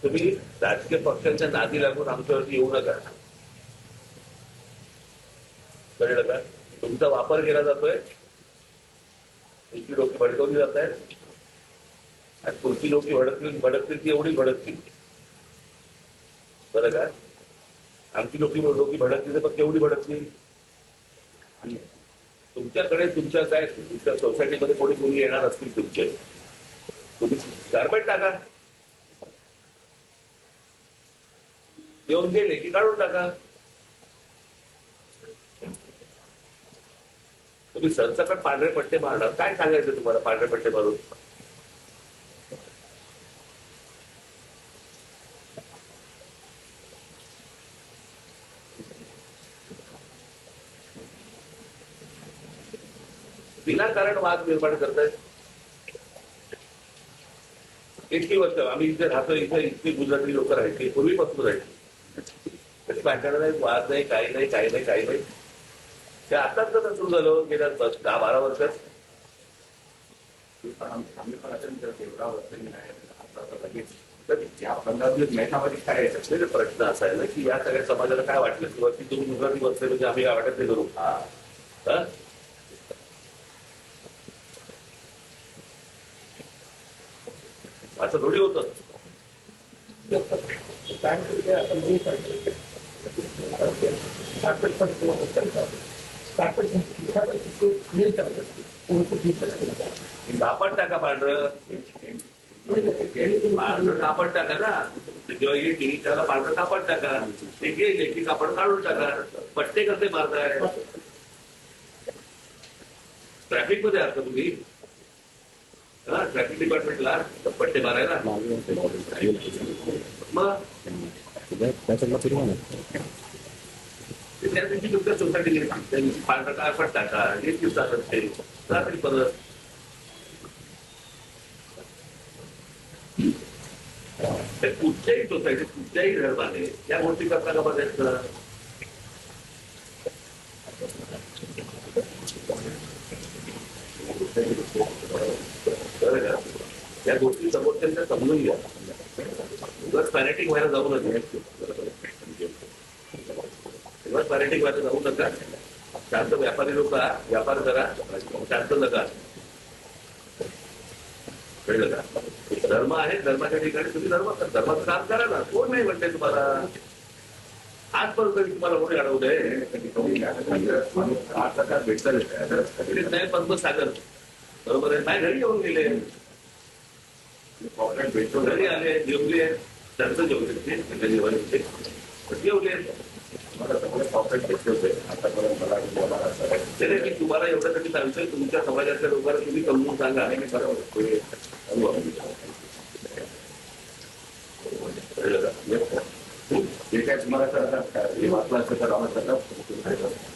तुम्ही राजकीय पक्षांच्या नादी लागून आमच्यावरती येऊ नका. कळलं का? तुमचा वापर केला जातोय, तुमची लोक भडकवली जात आहेत आणि पुढची लोक भडकतील ती एवढी भडकतील. बरं का? आमची लोक भडकली तर केवढी भडकतील. तुमच्याकडे तुमच्या काय तुमच्या सोसायटीमध्ये कोणी कोणी येणार असतील तुमचे, तुम्ही गारमेंट टाका, येऊन गेले की काढून टाका. तुम्ही सरसकट पांढरे पट्टे मारणार, काय सांगायचं तुम्हाला पांढरे पट्टे मारून? विनाकारण वाद निर्माण करतायत. इतकी वर्ष आम्ही इथे राहतो, इथे इतकी गुजराती लोक राहायची, पूर्वीपासून राहायची. भांडण नाही, वाद नाही, काही नाही, काही नाही, काही नाही. ते आताच कसं सुरू झालं गेल्या 10-12 वर्षात. आम्ही पण अत्यंत तेवढा वर्ष त्या मेहनामध्ये काय आहे प्रश्न असा आहे ना की या सगळ्या समाजाला काय वाटलं किंवा की तुम्ही गुजराती बसले म्हणजे आम्ही वाटत नाही करू. असं थोडी होतं. कापड टाका पांढरं, पांढरं कापड टाका ना. जेव्हा येते त्याला पांढरं कापड टाका, ते गेले की कापड काढून टाका. पट्टे कसे मारताय? ट्रॅफिक मध्ये आहात का तुम्ही? ट्रॅफिक डिपार्टमेंटला पट्टे मारायला मग त्या दिवशी तुमच्या सोसायटी पांढरा कापड टाका, एक दिवसात असते रात्री परत. कुठच्याही सोसायटीत कुठच्याही धर्माने या गोष्टी करता का बघायचं? या गोष्टी समोरच्या समजून घ्या. उगाच पॅरेटिक व्हायला जाऊ नका. उगाच पॅरेटिक व्हायला जाऊ नका. शांत व्यापारी लोक व्यापार करा, शांत नका. कळलं का? धर्म आहे, धर्माच्या ठिकाणी तुम्ही धर्माचं काम करा ना. कोण नाही म्हणते तुम्हाला? आजपर्यंत तुम्हाला कोणी अडवलंय? नाही पद्मसागर बरोबर आहे, नाही घरी येऊन गेले, घरी आले, जेवले, त्यांचं जेवले, जेवले. तुम्हाला एवढ्यासाठी सांगतोय, तुमच्या समाजातल्या लोकांना तुम्ही समजून सांगा. जे काय तुम्हाला वाटलं असतं तर आम्हाला